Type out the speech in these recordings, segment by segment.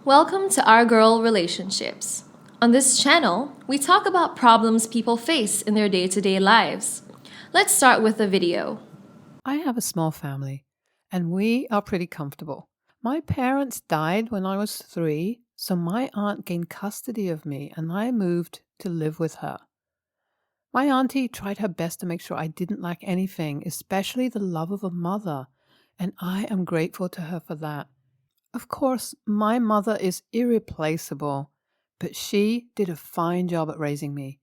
Welcome to Our Girl Relationships. On this channel, we talk about problems people face in their day-to-day lives. Let's start with a video. I have a small family, and we are pretty comfortable. My parents died when I was 3, so my aunt gained custody of me, and I moved to live with her. My auntie tried her best to make sure I didn't lack anything, especially the love of a mother, and I am grateful to her for that. Of course, my mother is irreplaceable, but she did a fine job at raising me.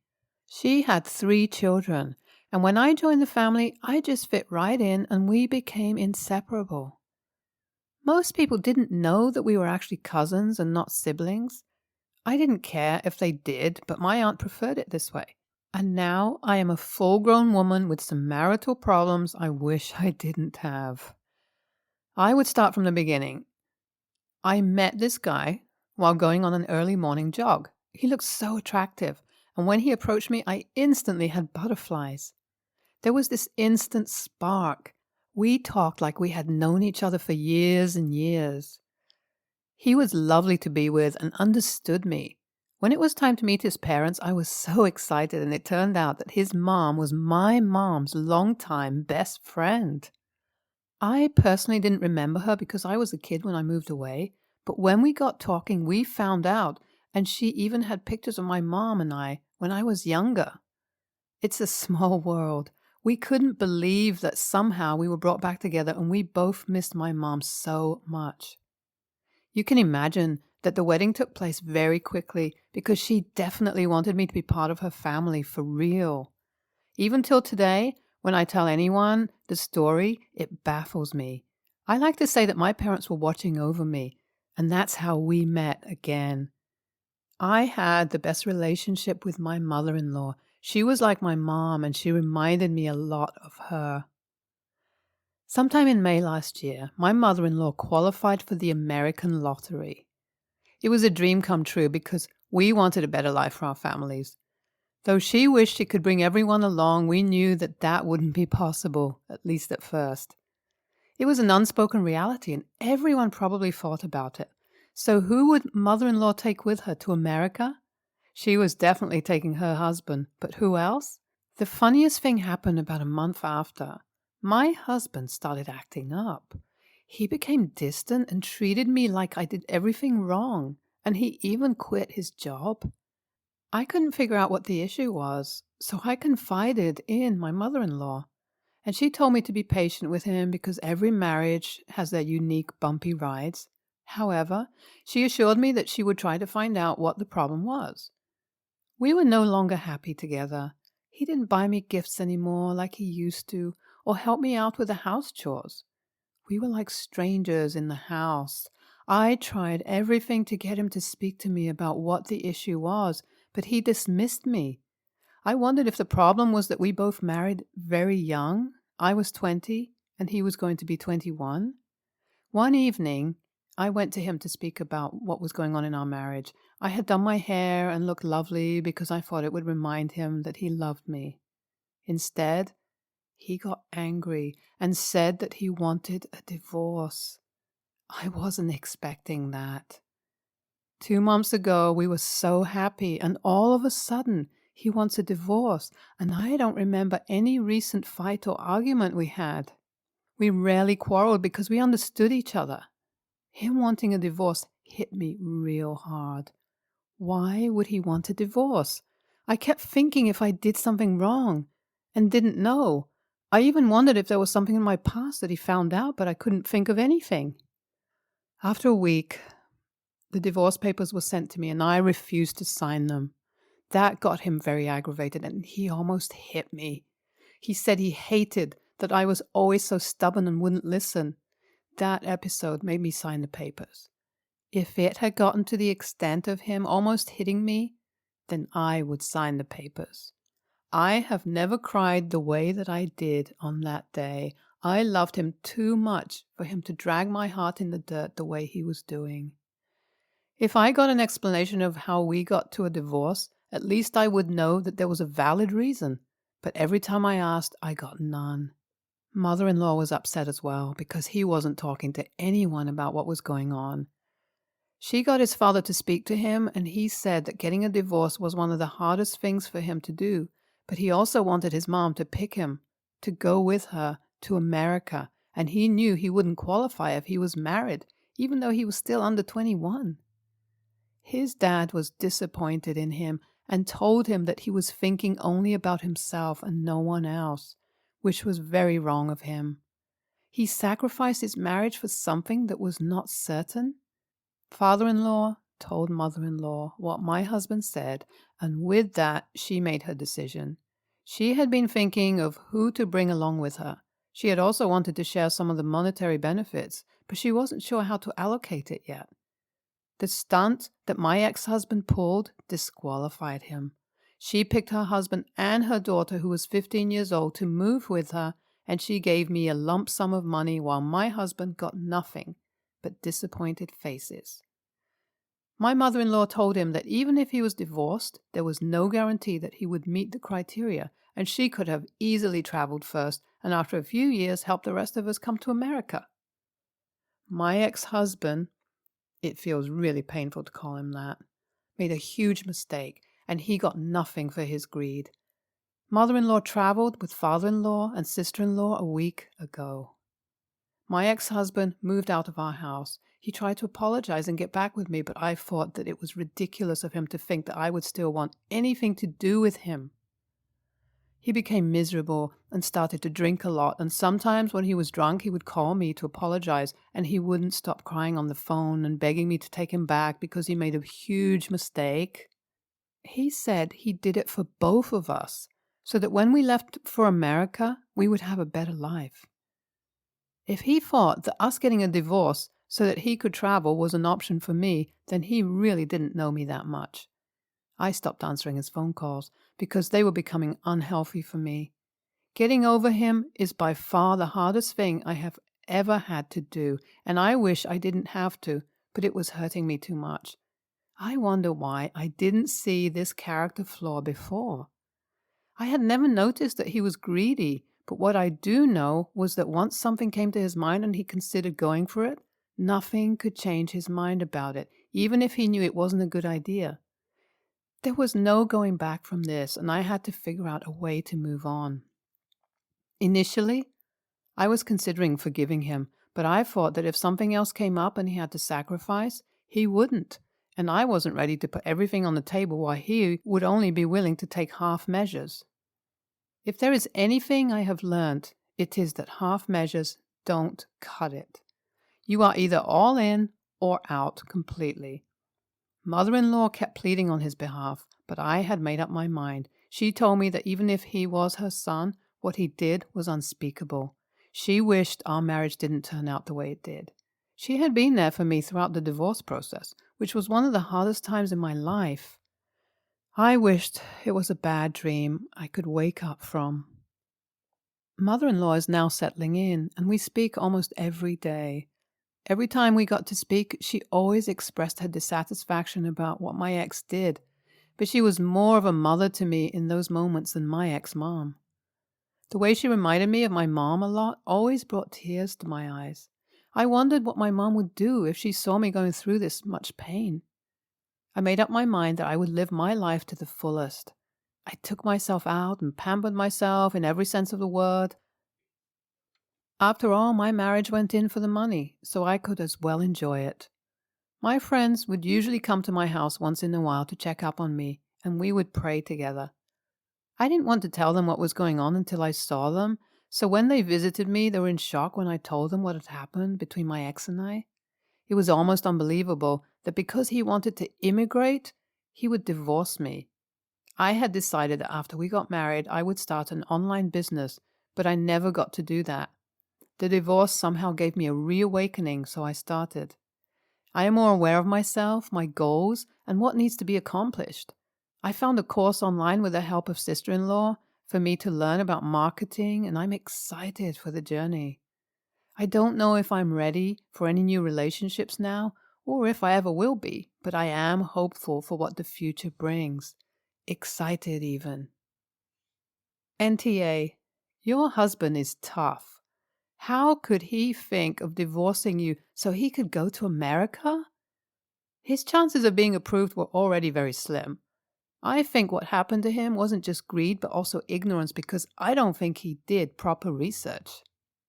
She had 3 children, and when I joined the family, I just fit right in and we became inseparable. Most people didn't know that we were actually cousins and not siblings. I didn't care if they did, but my aunt preferred it this way. And now I am a full-grown woman with some marital problems I wish I didn't have. I would start from the beginning. I met this guy while going on an early morning jog. He looked so attractive, and when he approached me, I instantly had butterflies. There was this instant spark. We talked like we had known each other for years and years. He was lovely to be with and understood me. When it was time to meet his parents, I was so excited, and it turned out that his mom was my mom's longtime best friend. I personally didn't remember her because I was a kid when I moved away, but when we got talking, we found out, and she even had pictures of my mom and I when I was younger. It's a small world. We couldn't believe that somehow we were brought back together, and we both missed my mom so much. You can imagine that the wedding took place very quickly because she definitely wanted me to be part of her family for real. Even till today, when I tell anyone the story, it baffles me. I like to say that my parents were watching over me, and that's how we met again. I had the best relationship with my mother-in-law. She was like my mom, and she reminded me a lot of her. Sometime in May last year, my mother-in-law qualified for the American lottery. It was a dream come true because we wanted a better life for our families. Though she wished she could bring everyone along, we knew that that wouldn't be possible, at least at first. It was an unspoken reality, and everyone probably thought about it. So who would mother-in-law take with her to America? She was definitely taking her husband, but who else? The funniest thing happened about a month after. My husband started acting up. He became distant and treated me like I did everything wrong, and he even quit his job. I couldn't figure out what the issue was, so I confided in my mother-in-law, and she told me to be patient with him because every marriage has their unique bumpy rides. However, she assured me that she would try to find out what the problem was. We were no longer happy together. He didn't buy me gifts anymore like he used to, or help me out with the house chores. We were like strangers in the house. I tried everything to get him to speak to me about what the issue was, but he dismissed me. I wondered if the problem was that we both married very young. I was 20, and he was going to be 21. One evening, I went to him to speak about what was going on in our marriage. I had done my hair and looked lovely because I thought it would remind him that he loved me. Instead, he got angry and said that he wanted a divorce. I wasn't expecting that. 2 months ago, we were so happy, and all of a sudden, he wants a divorce, and I don't remember any recent fight or argument we had. We rarely quarreled because we understood each other. Him wanting a divorce hit me real hard. Why would he want a divorce? I kept thinking if I did something wrong and didn't know. I even wondered if there was something in my past that he found out, but I couldn't think of anything. After a week, the divorce papers were sent to me, and I refused to sign them. That got him very aggravated, and he almost hit me. He said he hated that I was always so stubborn and wouldn't listen. That episode made me sign the papers. If it had gotten to the extent of him almost hitting me, then I would sign the papers. I have never cried the way that I did on that day. I loved him too much for him to drag my heart in the dirt the way he was doing. If I got an explanation of how we got to a divorce, at least I would know that there was a valid reason. But every time I asked, I got none. Mother-in-law was upset as well because he wasn't talking to anyone about what was going on. She got his father to speak to him, and he said that getting a divorce was one of the hardest things for him to do, but he also wanted his mom to pick him, to go with her to America, and he knew he wouldn't qualify if he was married, even though he was still under 21. His dad was disappointed in him and told him that he was thinking only about himself and no one else, which was very wrong of him. He sacrificed his marriage for something that was not certain. Father-in-law told mother-in-law what my husband said, and with that she made her decision. She had been thinking of who to bring along with her. She had also wanted to share some of the monetary benefits, but she wasn't sure how to allocate it yet. The stunt that my ex-husband pulled disqualified him. She picked her husband and her daughter, who was 15 years old, to move with her, and she gave me a lump sum of money while my husband got nothing but disappointed faces. My mother-in-law told him that even if he was divorced, there was no guarantee that he would meet the criteria, and she could have easily traveled first and after a few years helped the rest of us come to America. My ex-husband, it feels really painful to call him that, made a huge mistake, and he got nothing for his greed. Mother-in-law traveled with father-in-law and sister-in-law a week ago. My ex-husband moved out of our house. He tried to apologize and get back with me, but I thought that it was ridiculous of him to think that I would still want anything to do with him. He became miserable and started to drink a lot, and sometimes when he was drunk, he would call me to apologize, and he wouldn't stop crying on the phone and begging me to take him back because he made a huge mistake. He said he did it for both of us, so that when we left for America, we would have a better life. If he thought that us getting a divorce so that he could travel was an option for me, then he really didn't know me that much. I stopped answering his phone calls because they were becoming unhealthy for me. Getting over him is by far the hardest thing I have ever had to do, and I wish I didn't have to, but it was hurting me too much. I wonder why I didn't see this character flaw before. I had never noticed that he was greedy, but what I do know was that once something came to his mind and he considered going for it, nothing could change his mind about it, even if he knew it wasn't a good idea. There was no going back from this, and I had to figure out a way to move on. Initially, I was considering forgiving him, but I thought that if something else came up and he had to sacrifice, he wouldn't, and I wasn't ready to put everything on the table while he would only be willing to take half measures. If there is anything I have learned, it is that half measures don't cut it. You are either all in or out completely. Mother-in-law kept pleading on his behalf, but I had made up my mind. She told me that even if he was her son, what he did was unspeakable. She wished our marriage didn't turn out the way it did. She had been there for me throughout the divorce process, which was one of the hardest times in my life. I wished it was a bad dream I could wake up from. Mother-in-law is now settling in, and we speak almost every day. Every time we got to speak, she always expressed her dissatisfaction about what my ex did, but she was more of a mother to me in those moments than my ex-mom. The way she reminded me of my mom a lot always brought tears to my eyes. I wondered what my mom would do if she saw me going through this much pain. I made up my mind that I would live my life to the fullest. I took myself out and pampered myself in every sense of the word. After all, my marriage went in for the money, so I could as well enjoy it. My friends would usually come to my house once in a while to check up on me, and we would pray together. I didn't want to tell them what was going on until I saw them, so when they visited me, they were in shock when I told them what had happened between my ex and I. It was almost unbelievable that because he wanted to immigrate, he would divorce me. I had decided that after we got married, I would start an online business, but I never got to do that. The divorce somehow gave me a reawakening, so I started. I am more aware of myself, my goals, and what needs to be accomplished. I found a course online with the help of sister-in-law for me to learn about marketing, and I'm excited for the journey. I don't know if I'm ready for any new relationships now, or if I ever will be, but I am hopeful for what the future brings. Excited even. NTA, your husband is tough. How could he think of divorcing you so he could go to America? His chances of being approved were already very slim. I think what happened to him wasn't just greed but also ignorance because I don't think he did proper research.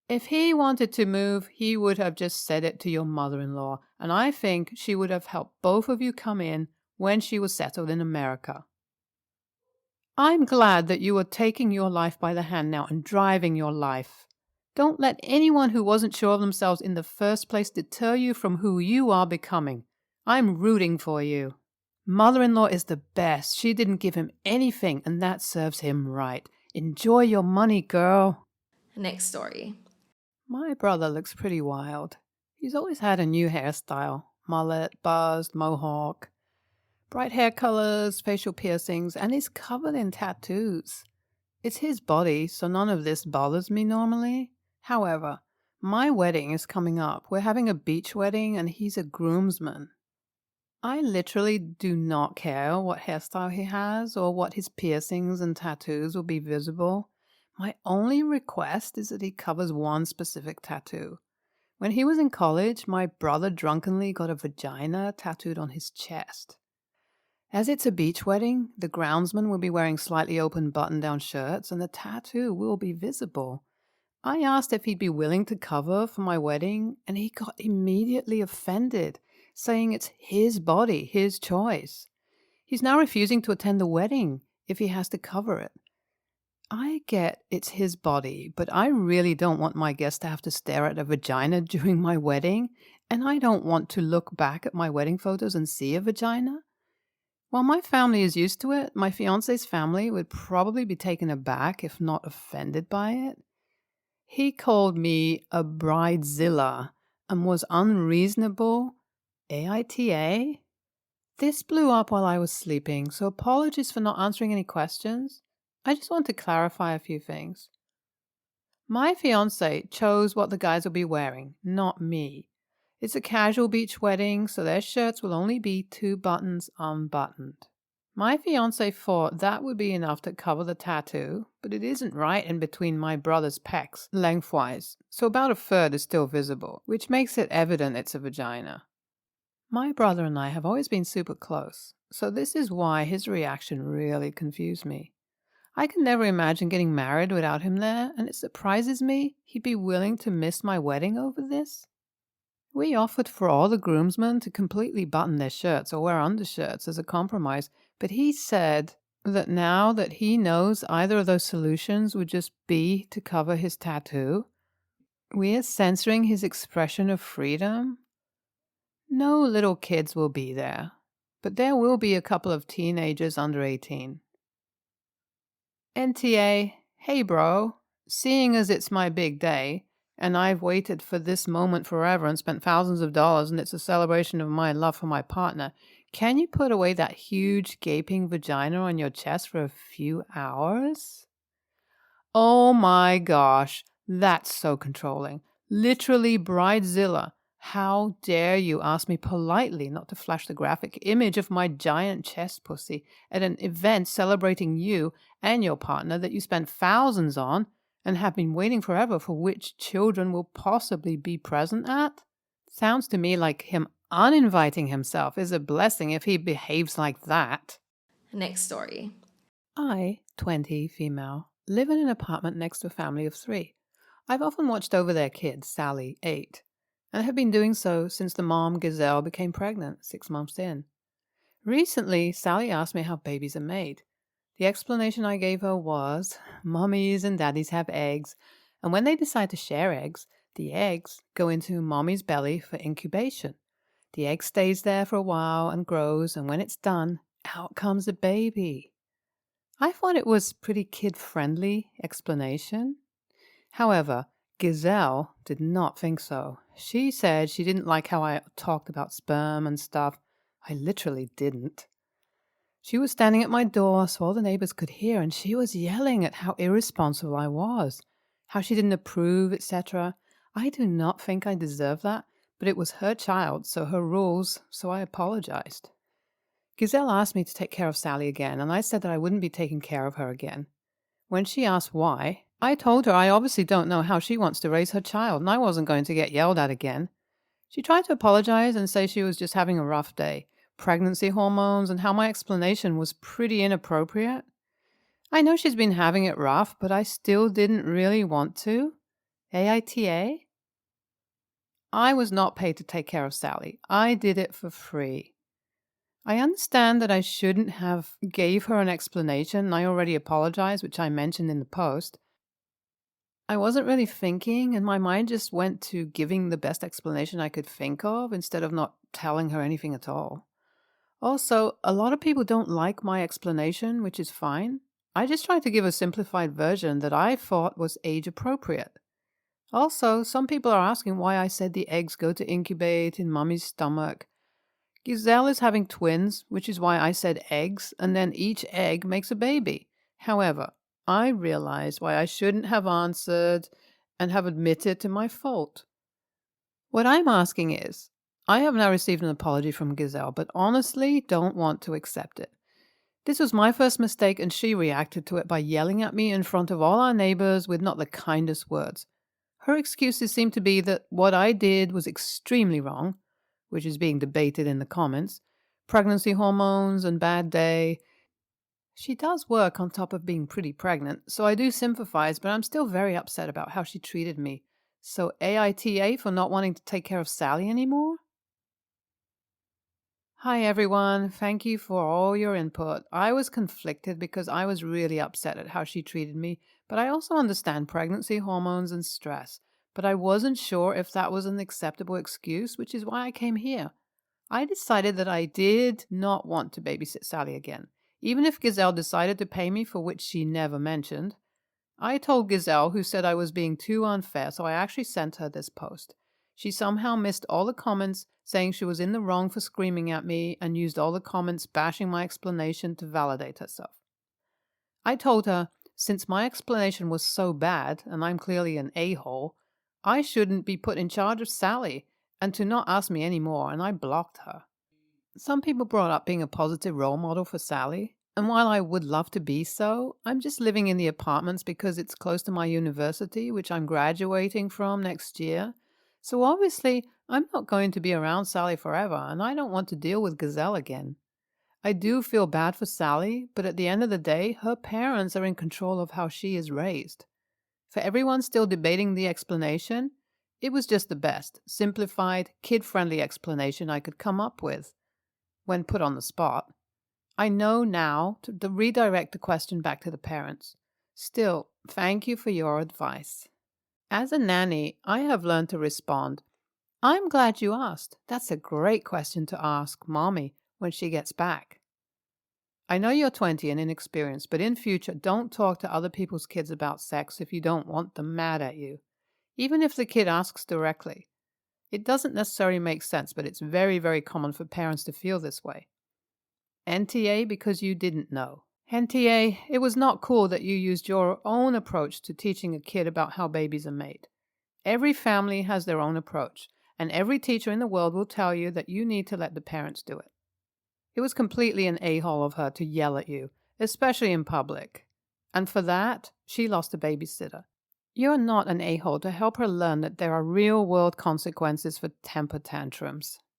If he wanted to move, he would have just said it to your mother-in-law, and I think she would have helped both of you come in when she was settled in America. I'm glad that you are taking your life by the hand now and driving your life. Don't let anyone who wasn't sure of themselves in the first place deter you from who you are becoming. I'm rooting for you. Mother-in-law is the best. She didn't give him anything, and that serves him right. Enjoy your money, girl. Next story. My brother looks pretty wild. He's always had a new hairstyle. Mullet, buzzed, mohawk. Bright hair colors, facial piercings, and he's covered in tattoos. It's his body, so none of this bothers me normally. However, my wedding is coming up. We're having a beach wedding, and he's a groomsman. I literally do not care what hairstyle he has or what his piercings and tattoos will be visible. My only request is that he covers one specific tattoo. When he was in college, my brother drunkenly got a vagina tattooed on his chest. As it's a beach wedding, the groundsman will be wearing slightly open button-down shirts and the tattoo will be visible. I asked if he'd be willing to cover for my wedding, and he got immediately offended, saying it's his body, his choice. He's now refusing to attend the wedding if he has to cover it. I get it's his body, but I really don't want my guests to have to stare at a vagina during my wedding, and I don't want to look back at my wedding photos and see a vagina. While my family is used to it, my fiancé's family would probably be taken aback if not offended by it. He called me a bridezilla and was unreasonable. AITA? This blew up while I was sleeping, so apologies for not answering any questions. I just want to clarify a few things. My fiancé chose what the guys will be wearing, not me. It's a casual beach wedding, so their shirts will only be 2 buttons unbuttoned. My fiancé thought that would be enough to cover the tattoo, but it isn't right in between my brother's pecs, lengthwise, so about a third is still visible, which makes it evident it's a vagina. My brother and I have always been super close, so this is why his reaction really confused me. I can never imagine getting married without him there, and it surprises me he'd be willing to miss my wedding over this. We offered for all the groomsmen to completely button their shirts or wear undershirts as a compromise, but he said that now that he knows either of those solutions would just be to cover his tattoo, we are censoring his expression of freedom. No little kids will be there, but there will be a couple of teenagers under 18. NTA, hey bro, seeing as it's my big day, and I've waited for this moment forever and spent thousands of dollars, and it's a celebration of my love for my partner, can you put away that huge gaping vagina on your chest for a few hours? Oh my gosh, that's so controlling. Literally bridezilla. How dare you ask me politely not to flash the graphic image of my giant chest pussy at an event celebrating you and your partner that you spent thousands on and have been waiting forever for, which children will possibly be present at? Sounds to me like him uninviting himself is a blessing if he behaves like that. Next story. I, 20, female, live in an apartment next to a family of 3. I've often watched over their kids, Sally, 8, and have been doing so since the mom, Gazelle, became pregnant 6 months in. Recently, Sally asked me how babies are made. The explanation I gave her was, mommies and daddies have eggs, and when they decide to share eggs, the eggs go into mommy's belly for incubation. The egg stays there for a while and grows, and when it's done, out comes a baby. I thought it was pretty kid-friendly explanation. However, Gazelle did not think so. She said she didn't like how I talked about sperm and stuff. I literally didn't. She was standing at my door so all the neighbors could hear, and she was yelling at how irresponsible I was, how she didn't approve, etc. I do not think I deserve that, but it was her child, so her rules, so I apologized. Gazelle asked me to take care of Sally again, and I said that I wouldn't be taking care of her again. When she asked why, I told her I obviously don't know how she wants to raise her child, and I wasn't going to get yelled at again. She tried to apologize and say she was just having a rough day, pregnancy hormones, and how my explanation was pretty inappropriate. I know she's been having it rough, but I still didn't really want to. AITA? I was not paid to take care of Sally. I did it for free. I understand that I shouldn't have gave her an explanation, and I already apologized, which I mentioned in the post. I wasn't really thinking, and my mind just went to giving the best explanation I could think of instead of not telling her anything at all. Also, a lot of people don't like my explanation, which is fine. I just tried to give a simplified version that I thought was age appropriate. Also, some people are asking why I said the eggs go to incubate in mommy's stomach. Giselle is having twins, which is why I said eggs, and then each egg makes a baby. However, I realize why I shouldn't have answered and have admitted to my fault. What I'm asking is, I have now received an apology from Giselle, but honestly don't want to accept it. This was my first mistake, and she reacted to it by yelling at me in front of all our neighbors with not the kindest words. Her excuses seem to be that what I did was extremely wrong, which is being debated in the comments, pregnancy hormones and bad day. She does work on top of being pretty pregnant, so I do sympathize, but I'm still very upset about how she treated me. So AITA for not wanting to take care of Sally anymore? Hi everyone, thank you for all your input. I was conflicted because I was really upset at how she treated me, but I also understand pregnancy hormones and stress. But I wasn't sure if that was an acceptable excuse, which is why I came here. I decided that I did not want to babysit Sally again, even if Giselle decided to pay me, for which she never mentioned. I told Giselle, who said I was being too unfair, so I actually sent her this post. She somehow missed all the comments saying she was in the wrong for screaming at me and used all the comments bashing my explanation to validate herself. I told her, since my explanation was so bad and I'm clearly an a-hole, I shouldn't be put in charge of Sally and to not ask me any more, and I blocked her. Some people brought up being a positive role model for Sally, and while I would love to be so, I'm just living in the apartments because it's close to my university, which I'm graduating from next year. So obviously, I'm not going to be around Sally forever, and I don't want to deal with Gazelle again. I do feel bad for Sally, but at the end of the day, her parents are in control of how she is raised. For everyone still debating the explanation, it was just the best, simplified, kid-friendly explanation I could come up with when put on the spot. I know now to redirect the question back to the parents. Still, thank you for your advice. As a nanny, I have learned to respond, I'm glad you asked. That's a great question to ask Mommy when she gets back. I know you're 20 and inexperienced, but in future, don't talk to other people's kids about sex if you don't want them mad at you, even if the kid asks directly. It doesn't necessarily make sense, but it's very, very common for parents to feel this way. NTA because you didn't know. NTA, it was not cool that you used your own approach to teaching a kid about how babies are made. Every family has their own approach, and every teacher in the world will tell you that you need to let the parents do it. It was completely an a-hole of her to yell at you, especially in public. And for that, she lost a babysitter. You're not an a-hole to help her learn that there are real-world consequences for temper tantrums.